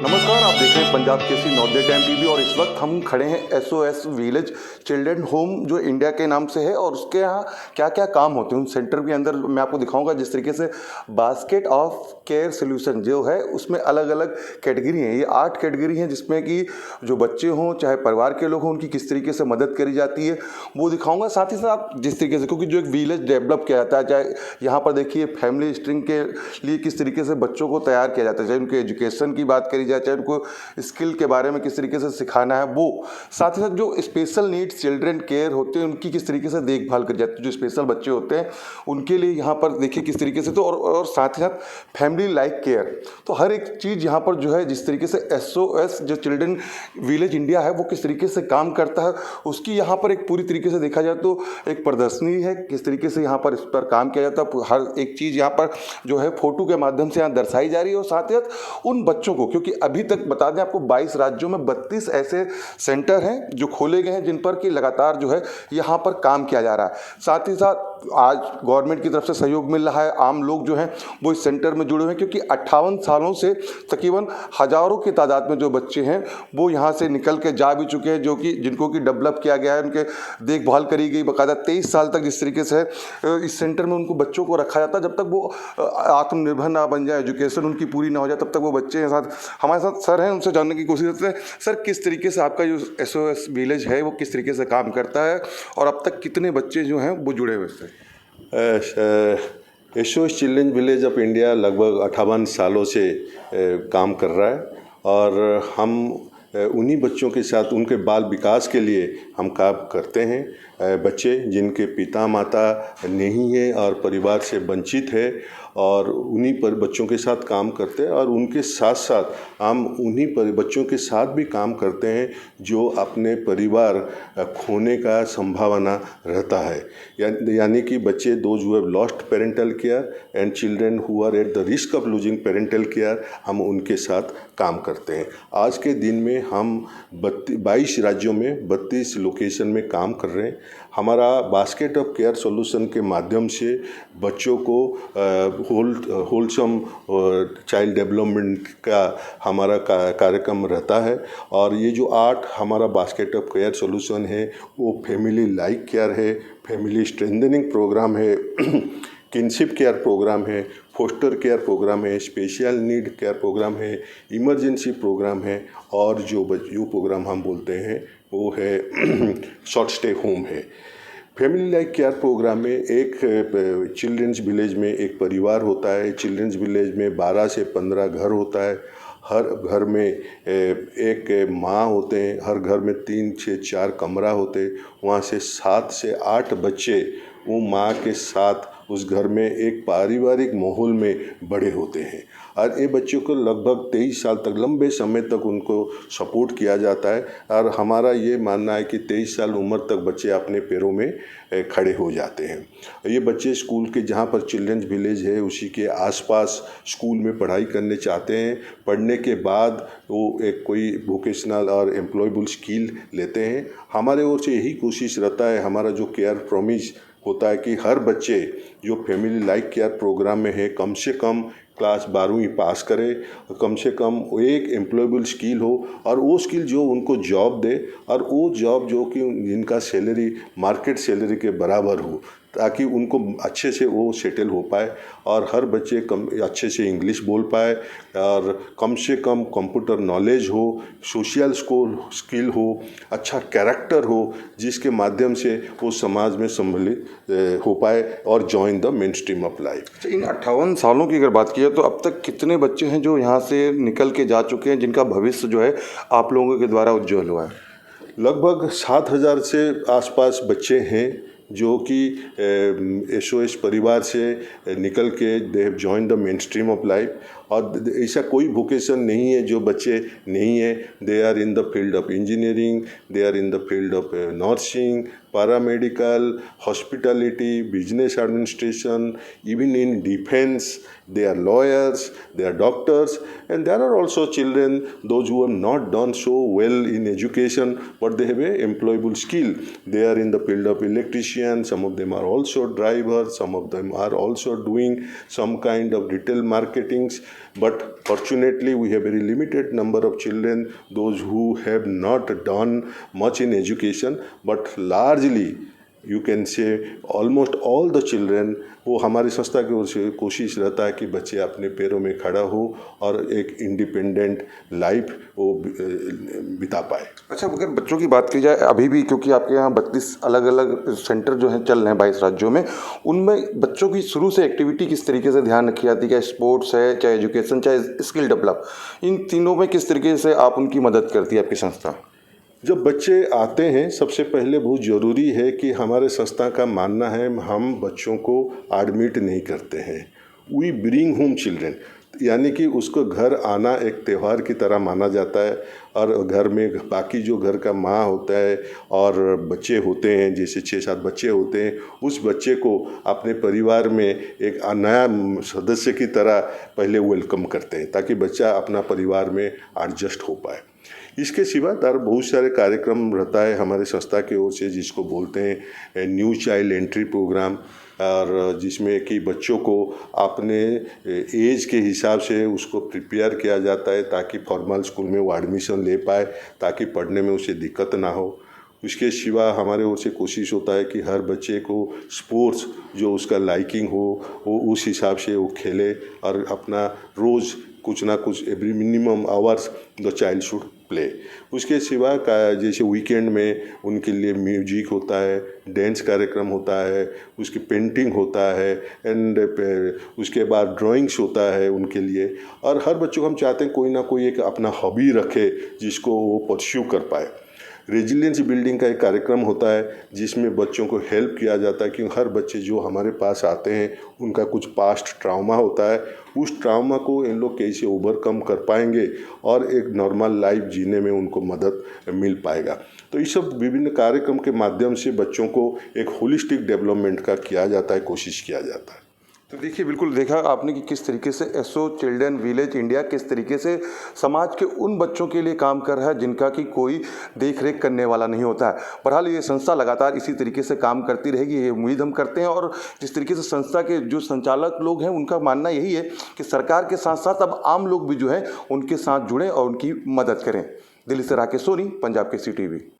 नमस्कार, आप देख रहे हैं पंजाब केसरी नवोदय टाइम टीवी और इस वक्त हम खड़े हैं एसओएस विलेज चिल्ड्रन होम जो इंडिया के नाम से है और उसके यहाँ क्या क्या काम होते हैं उन सेंटर के अंदर मैं आपको दिखाऊंगा। जिस तरीके से बास्केट ऑफ केयर सोल्यूशन जो है उसमें अलग अलग कैटेगरी हैं, ये 8 कैटेगरी हैं जिसमें कि जो बच्चे हों चाहे परिवार के लोग हों उनकी किस तरीके से मदद करी जाती है वो दिखाऊंगा। साथ ही साथ जिस तरीके से क्योंकि जो एक विलेज डेवलप किया जाता है, चाहे यहाँ पर देखिए फैमिली स्ट्रिंग के लिए किस तरीके से बच्चों को तैयार किया जाता है, चाहे उनके एजुकेशन की बात करी जाए चाहे उनको स्किल के बारे में किस तरीके से सिखाना है वो, साथ ही साथ जो स्पेशल नीड्स चिल्ड्रन केयर होते हैं उनकी किस तरीके से देखभाल करी जाती है, जो स्पेशल बच्चे होते हैं उनके लिए यहाँ पर देखिए किस तरीके से, तो और साथ ही साथ फैमिली लाइक केयर, तो हर एक चीज़ यहाँ पर जो है जिस तरीके से एसओएस जो चिल्ड्रन विलेज इंडिया है वो किस तरीके से काम करता है उसकी यहाँ पर एक पूरी तरीके से देखा जाए तो एक प्रदर्शनी है, किस तरीके से यहाँ पर इस पर काम किया जाता है। हर एक चीज़ यहाँ पर जो है फोटो के माध्यम से यहाँ दर्शाई जा रही है और साथ ही साथ उन बच्चों को, क्योंकि अभी तक बता दें आपको 22 राज्यों में 32 ऐसे सेंटर हैं जो खोले गए हैं जिन पर कि लगातार जो है यहाँ पर काम किया जा रहा है। साथ ही साथ आज गवर्नमेंट की तरफ से सहयोग मिल रहा है, आम लोग जो हैं वो इस सेंटर में जुड़े हुए हैं क्योंकि 58 सालों से तकरीबन हज़ारों की तादाद में जो बच्चे हैं वो यहाँ से निकल के जा भी चुके हैं, जो कि जिनको कि डेवलप किया गया है, उनके देखभाल करी गई बाकायदा 23 साल तक जिस तरीके से इस सेंटर में उनको बच्चों को रखा जाता है जब तक वो आत्मनिर्भर ना बन जाए, एजुकेशन उनकी पूरी ना हो जाए तब तक वो बच्चे हैं। साथ हमारे साथ सर हैं, उनसे जानने की कोशिश करते हैं। सर, किस तरीके से आपका जो एसओएस विलेज है वो किस तरीके से काम करता है और अब तक कितने बच्चे जो हैं वो जुड़े हुए थे? SOS children village of India लगभग 58 सालों से काम कर रहा है और हम उन्हीं बच्चों के साथ उनके बाल विकास के लिए हम काम करते हैं। बच्चे जिनके पिता माता नहीं है और परिवार से वंचित है और उन्हीं पर बच्चों के साथ काम करते हैं और उनके साथ साथ हम उन्हीं पर बच्चों के साथ भी काम करते हैं जो अपने परिवार खोने का संभावना रहता है, यानी कि बच्चे those who have lost parental care and children who are at the risk of losing parental care, हम उनके साथ काम करते हैं। आज के दिन में हम 22 राज्यों में 32 लोकेशन में काम कर रहे हैं। हमारा बास्केट ऑफ केयर सॉल्यूशन के माध्यम से बच्चों को होलसम चाइल्ड डेवलपमेंट का हमारा कार्यक्रम रहता है और ये जो 8 हमारा बास्केट ऑफ केयर सॉल्यूशन है वो फैमिली लाइक केयर है, फैमिली स्ट्रेंथनिंग प्रोग्राम है, किनशिप केयर प्रोग्राम है, फोस्टर केयर प्रोग्राम है, स्पेशल नीड केयर प्रोग्राम है, इमरजेंसी प्रोग्राम है और जो प्रोग्राम हम बोलते हैं वो है शॉर्ट स्टे होम है। फैमिली लाइक केयर प्रोग्राम में एक चिल्ड्रंस विलेज में एक परिवार होता है। चिल्ड्रंस विलेज में 12 से 15 घर होता है। हर घर में एक माँ होते हैं, हर घर में 3 से 4 कमरा होते हैं। वहाँ से 7 से 8 बच्चे वो माँ के साथ उस घर में एक पारिवारिक माहौल में बड़े होते हैं और ये बच्चों को लगभग 23 साल तक लंबे समय तक उनको सपोर्ट किया जाता है और हमारा ये मानना है कि 23 साल उम्र तक बच्चे अपने पैरों में खड़े हो जाते हैं। ये बच्चे स्कूल के जहाँ पर चिल्ड्रंस विलेज है उसी के आसपास स्कूल में पढ़ाई करने चाहते हैं। पढ़ने के बाद वो एक कोई वोकेशनल और एम्प्लॉयबल स्किल लेते हैं। हमारे ओर से यही कोशिश रहता है, हमारा जो केयर प्रॉमिस होता है कि हर बच्चे जो फैमिली लाइक केयर प्रोग्राम में है कम से कम क्लास 12वीं पास करे, कम से कम एक एम्प्लॉयबल स्किल हो और वो स्किल जो उनको जॉब दे और वो जॉब जो कि जिनका सैलरी मार्केट सैलरी के बराबर हो ताकि उनको अच्छे से वो सेटल हो पाए और हर बच्चे अच्छे से इंग्लिश बोल पाए और कम से कम कंप्यूटर नॉलेज हो, सोशल स्किल हो, अच्छा कैरेक्टर हो जिसके माध्यम से वो समाज में सम्मिलित हो पाए और join the main stream of life. इन 58 सालों की अगर बात की जाए तो अब तक कितने बच्चे हैं जो यहाँ से निकल के जा चुके हैं जिनका भविष्य जो है आप लोगों के द्वारा उज्जवल हुआ है? लगभग 7000 से आसपास बच्चे हैं जो कि एसओएस परिवार से निकल के they have join the main stream of life और ऐसा कोई वोकेशन नहीं है जो बच्चे नहीं है। They are in the field of engineering, they are in the field of nursing, paramedical, hospitality, business administration, even in defence, they are lawyers, they are doctors, and there are also children, those who have not done so well in education, but they have a employable skill. They are in the field of electrician, some of them are also drivers, some of them are also doing some kind of retail marketings. But fortunately, we have very limited number of children, those who have not done much in education, but largely you can say almost all the children, वो हमारी संस्था की ओर से कोशिश रहता है कि बच्चे अपने पैरों में खड़ा हो और एक इंडिपेंडेंट लाइफ वो बिता पाए। अच्छा, अगर बच्चों की बात की जाए अभी भी, क्योंकि आपके यहाँ 32 अलग अलग सेंटर जो हैं चल रहे हैं 22 राज्यों में, उनमें बच्चों की शुरू से एक्टिविटी किस तरीके से ध्यान रखी जाती है? क्या स्पोर्ट्स है, चाहे एजुकेशन, चाहे स्किल डेवलप, इन तीनों में किस तरीके से आप उनकी मदद करती है आपकी संस्था? जब बच्चे आते हैं सबसे पहले बहुत ज़रूरी है कि हमारे संस्था का मानना है हम बच्चों को एडमिट नहीं करते हैं, वी ब्रिंग होम चिल्ड्रेन, यानी कि उसको घर आना एक त्यौहार की तरह माना जाता है। और घर में बाकी जो घर का माँ होता है और बच्चे होते हैं, जैसे 6-7 बच्चे होते हैं, उस बच्चे को अपने परिवार में एक नया सदस्य की तरह पहले वेलकम करते हैं ताकि बच्चा अपना परिवार में एडजस्ट हो पाए। इसके सिवा बहुत सारे कार्यक्रम रहता है हमारे संस्था की ओर से, जिसको बोलते हैं न्यू चाइल्ड एंट्री प्रोग्राम, और जिसमें कि बच्चों को अपने एज के हिसाब से उसको प्रिपेयर किया जाता है ताकि फॉर्मल स्कूल में वो एडमिशन ले पाए, ताकि पढ़ने में उसे दिक्कत ना हो। उसके सिवा हमारे ओर से कोशिश होता है कि हर बच्चे को स्पोर्ट्स जो उसका लाइकिंग हो वो उस हिसाब से वो खेले, और अपना रोज़ कुछ ना कुछ every minimum hours the child should play. उसके सिवा जैसे वीकेंड में उनके लिए म्यूजिक होता है, डांस कार्यक्रम होता है, उसकी पेंटिंग होता है, एंड उसके बाद ड्राइंग्स होता है उनके लिए। और हर बच्चों को हम चाहते हैं कोई ना कोई एक अपना हॉबी रखे जिसको वो परस्यू कर पाए। रेजिलियंस बिल्डिंग का एक कार्यक्रम होता है जिसमें बच्चों को हेल्प किया जाता है, क्योंकि हर बच्चे जो हमारे पास आते हैं उनका कुछ पास्ट ट्रॉमा होता है, उस ट्रॉमा को इन लोग कैसे ओवरकम कर पाएंगे और एक नॉर्मल लाइफ जीने में उनको मदद मिल पाएगा। तो ये सब विभिन्न कार्यक्रम के माध्यम से बच्चों को एक होलिस्टिक डेवलपमेंट का किया जाता है, कोशिश किया जाता है। तो देखिए, बिल्कुल देखा आपने कि किस तरीके से एसओ चिल्ड्रन विलेज इंडिया किस तरीके से समाज के उन बच्चों के लिए काम कर रहा है जिनका कि कोई देख रेख करने वाला नहीं होता है। बहरहाल ये संस्था लगातार इसी तरीके से काम करती रहेगी, ये उम्मीद हम करते हैं। और जिस तरीके से संस्था के जो संचालक लोग हैं उनका मानना यही है कि सरकार के साथ साथ अब आम लोग भी जो है उनके साथ जुड़ें और उनकी मदद करें। दिल्ली से राकेश सोनी, पंजाब केसरी टीवी।